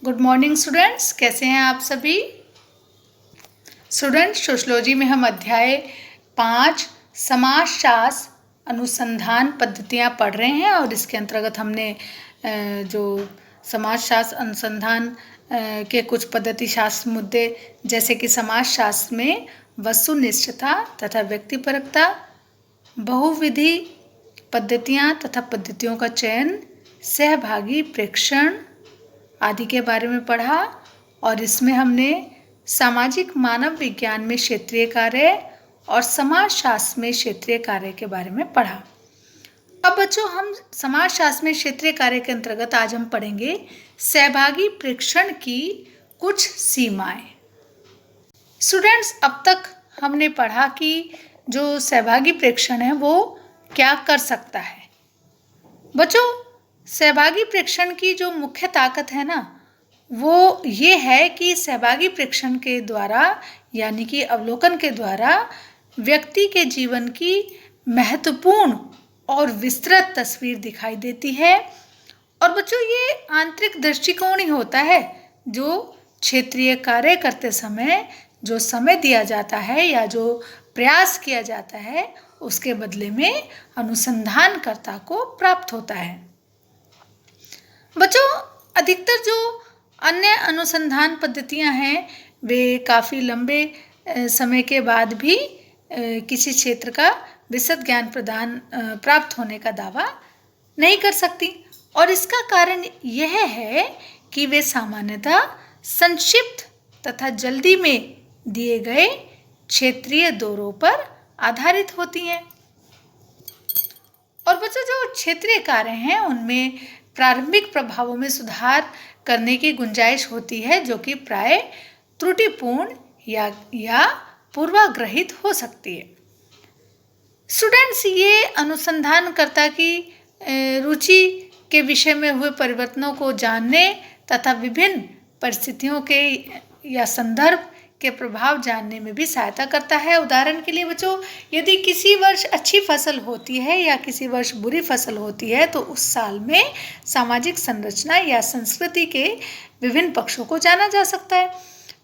Good morning students, कैसे हैं आप सभी। स्टूडेंट्स, सोशलॉजी में हम अध्याय 5 समाजशास्त्र अनुसंधान पद्धतियां पढ़ रहे हैं और इसके अंतर्गत हमने जो समाजशास्त्र अनुसंधान के कुछ पद्धतिशास्त्र मुद्दे जैसे कि समाजशास्त्र में वस्तुनिष्ठता तथा व्यक्तिपरकता, बहुविधि पद्धतियां तथा पद्धतियों का चयन, सहभागी प्रेक्षण आदि के बारे में पढ़ा। और इसमें हमने सामाजिक मानव विज्ञान में क्षेत्रीय कार्य और समाजशास्त्र में क्षेत्रीय कार्य के बारे में पढ़ा। अब बच्चों, हम समाजशास्त्र में क्षेत्रीय कार्य के अंतर्गत आज हम पढ़ेंगे सहभागी प्रेक्षण की कुछ सीमाएं। स्टूडेंट्स, अब तक हमने पढ़ा कि जो सहभागी प्रेक्षण है वो क्या कर सकता है। बच्चों, सहभागी प्रेक्षण की जो मुख्य ताकत है ना, वो ये है कि सहभागी प्रेक्षण के द्वारा यानी कि अवलोकन के द्वारा व्यक्ति के जीवन की महत्वपूर्ण और विस्तृत तस्वीर दिखाई देती है। और बच्चों, ये आंतरिक दृष्टिकोण ही होता है जो क्षेत्रीय कार्य करते समय जो समय दिया जाता है या जो प्रयास किया जाता है उसके बदले में अनुसंधानकर्ता को प्राप्त होता है। बच्चों, अधिकतर जो अन्य अनुसंधान पद्धतियां हैं वे काफ़ी लंबे समय के बाद भी किसी क्षेत्र का विशद ज्ञान प्राप्त होने का दावा नहीं कर सकती। और इसका कारण यह है कि वे सामान्यतः संक्षिप्त तथा जल्दी में दिए गए क्षेत्रीय दौरों पर आधारित होती हैं। और बच्चों, जो क्षेत्रीय कार्य हैं उनमें प्रारंभिक प्रभावों में सुधार करने की गुंजाइश होती है जो कि प्राय त्रुटिपूर्ण या पूर्वाग्रहित हो सकती है। स्टूडेंट्स, ये अनुसंधानकर्ता की रुचि के विषय में हुए परिवर्तनों को जानने तथा विभिन्न परिस्थितियों के या संदर्भ के प्रभाव जानने में भी सहायता करता है। उदाहरण के लिए बच्चों, यदि किसी वर्ष अच्छी फसल होती है या किसी वर्ष बुरी फसल होती है तो उस साल में सामाजिक संरचना या संस्कृति के विभिन्न पक्षों को जाना जा सकता है।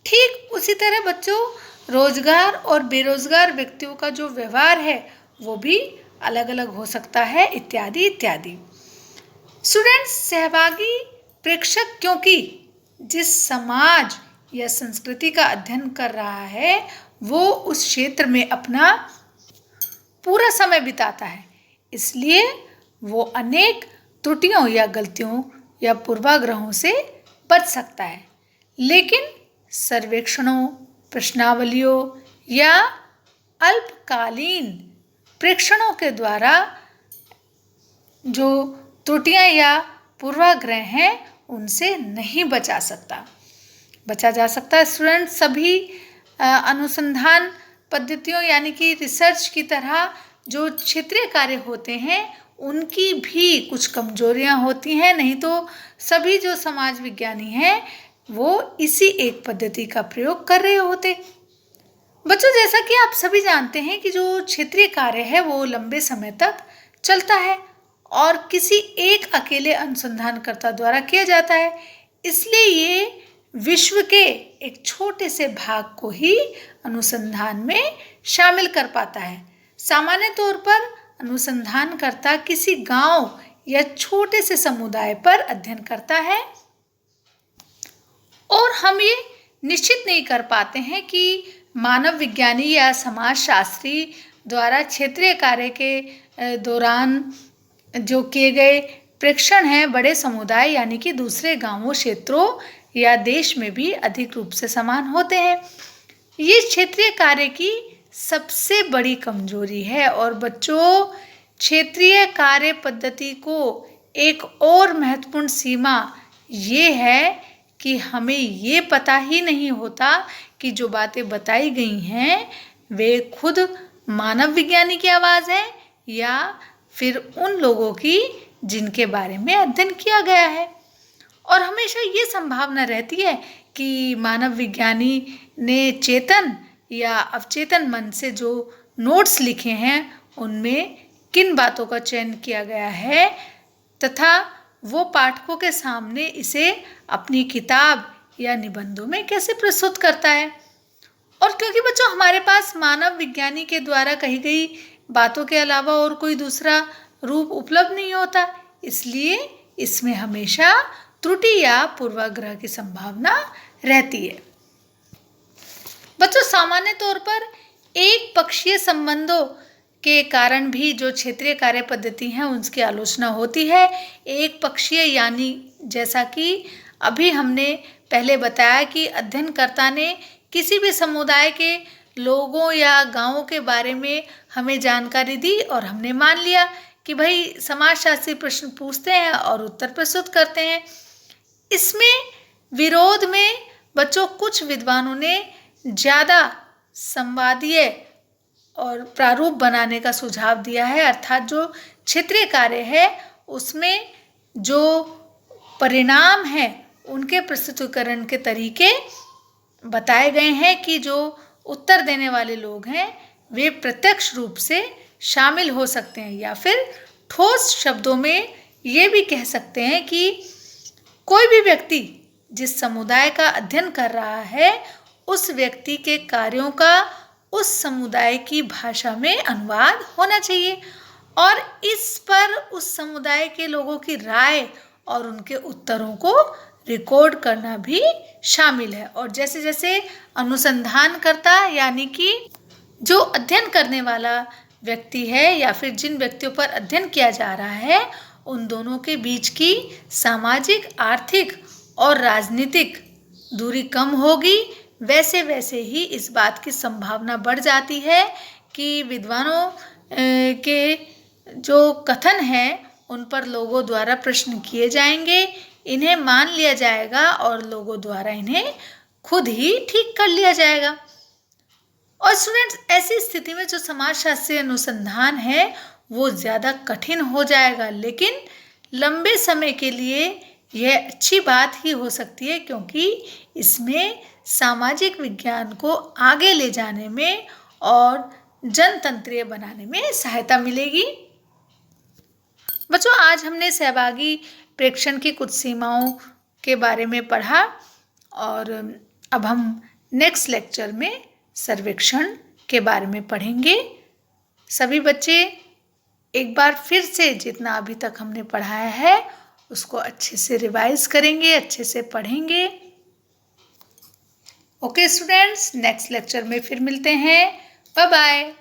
ठीक उसी तरह बच्चों, रोजगार और बेरोजगार व्यक्तियों का जो व्यवहार है वो भी अलग अलग हो सकता है, इत्यादि इत्यादि। स्टूडेंट्स, सहभागी प्रेक्षक क्योंकि जिस समाज या संस्कृति का अध्ययन कर रहा है वो उस क्षेत्र में अपना पूरा समय बिताता है, इसलिए वो अनेक त्रुटियों या गलतियों या पूर्वाग्रहों से बच सकता है। लेकिन सर्वेक्षणों, प्रश्नावलियों या अल्पकालीन प्रेक्षणों के द्वारा जो त्रुटियां या पूर्वाग्रह हैं उनसे नहीं बचा जा सकता है। स्टूडेंट, सभी अनुसंधान पद्धतियों यानी कि रिसर्च की तरह जो क्षेत्रीय कार्य होते हैं उनकी भी कुछ कमजोरियां होती हैं, नहीं तो सभी जो समाज विज्ञानी हैं वो इसी एक पद्धति का प्रयोग कर रहे होते। बच्चों, जैसा कि आप सभी जानते हैं कि जो क्षेत्रीय कार्य है वो लंबे समय तक चलता है और किसी एक अकेले अनुसंधानकर्ता द्वारा किया जाता है, इसलिए ये विश्व के एक छोटे से भाग को ही अनुसंधान में शामिल कर पाता है। सामान्य तौर पर अनुसंधानकर्ता किसी गांव या छोटे से समुदाय पर अध्ययन करता है और हम ये निश्चित नहीं कर पाते हैं कि मानव विज्ञानी या समाजशास्त्री द्वारा क्षेत्रीय कार्य के दौरान जो किए गए प्रेक्षण हैं बड़े समुदाय यानी कि दूसरे गांवों, क्षेत्रों या देश में भी अधिक रूप से समान होते हैं। ये क्षेत्रीय कार्य की सबसे बड़ी कमजोरी है। और बच्चों, क्षेत्रीय कार्य पद्धति को एक और महत्वपूर्ण सीमा ये है कि हमें ये पता ही नहीं होता कि जो बातें बताई गई हैं वे खुद मानव विज्ञानी की आवाज़ है या फिर उन लोगों की जिनके बारे में अध्ययन किया गया है। और हमेशा ये संभावना रहती है कि मानव विज्ञानी ने चेतन या अवचेतन मन से जो नोट्स लिखे हैं उनमें किन बातों का चयन किया गया है तथा वो पाठकों के सामने इसे अपनी किताब या निबंधों में कैसे प्रस्तुत करता है। और क्योंकि बच्चों हमारे पास मानव विज्ञानी के द्वारा कही गई बातों के अलावा और कोई दूसरा रूप उपलब्ध नहीं होता, इसलिए इसमें हमेशा त्रुटि या पूर्वाग्रह की संभावना रहती है। बच्चों सामान्य तौर पर एक पक्षीय संबंधों के कारण भी जो क्षेत्रीय कार्य पद्धति है उसकी आलोचना होती है। एक पक्षीय यानी जैसा कि अभी हमने पहले बताया कि अध्ययनकर्ता ने किसी भी समुदाय के लोगों या गांवों के बारे में हमें जानकारी दी और हमने मान लिया कि भाई समाजशास्त्री प्रश्न पूछते हैं और उत्तर प्रस्तुत करते हैं। इसमें विरोध में बच्चों कुछ विद्वानों ने ज़्यादा संवादीय और प्रारूप बनाने का सुझाव दिया है, अर्थात जो क्षेत्रीय कार्य है उसमें जो परिणाम है उनके प्रस्तुतिकरण के तरीके बताए गए हैं कि जो उत्तर देने वाले लोग हैं वे प्रत्यक्ष रूप से शामिल हो सकते हैं, या फिर ठोस शब्दों में ये भी कह सकते हैं कि कोई भी व्यक्ति जिस समुदाय का अध्ययन कर रहा है उस व्यक्ति के कार्यों का उस समुदाय की भाषा में अनुवाद होना चाहिए और इस पर उस समुदाय के लोगों की राय और उनके उत्तरों को रिकॉर्ड करना भी शामिल है। और जैसे जैसे अनुसंधानकर्ता यानी कि जो अध्ययन करने वाला व्यक्ति है या फिर जिन व्यक्तियों पर अध्ययन किया जा रहा है उन दोनों के बीच की सामाजिक, आर्थिक और राजनीतिक दूरी कम होगी, वैसे वैसे ही इस बात की संभावना बढ़ जाती है कि विद्वानों के जो कथन हैं उन पर लोगों द्वारा प्रश्न किए जाएंगे, इन्हें मान लिया जाएगा और लोगों द्वारा इन्हें खुद ही ठीक कर लिया जाएगा। और स्टूडेंट्स ऐसी स्थिति में जो समाजशास्त्रीय अनुसंधान है वो ज़्यादा कठिन हो जाएगा, लेकिन लंबे समय के लिए यह अच्छी बात ही हो सकती है क्योंकि इसमें सामाजिक विज्ञान को आगे ले जाने में और जनतंत्रीय बनाने में सहायता मिलेगी। बच्चों आज हमने सहभागी प्रेक्षण की कुछ सीमाओं के बारे में पढ़ा और अब हम नेक्स्ट लेक्चर में सर्वेक्षण के बारे में पढ़ेंगे। सभी बच्चे एक बार फिर से जितना अभी तक हमने पढ़ाया है उसको अच्छे से रिवाइज करेंगे, अच्छे से पढ़ेंगे। ओके स्टूडेंट्स, नेक्स्ट लेक्चर में फिर मिलते हैं। Bye bye.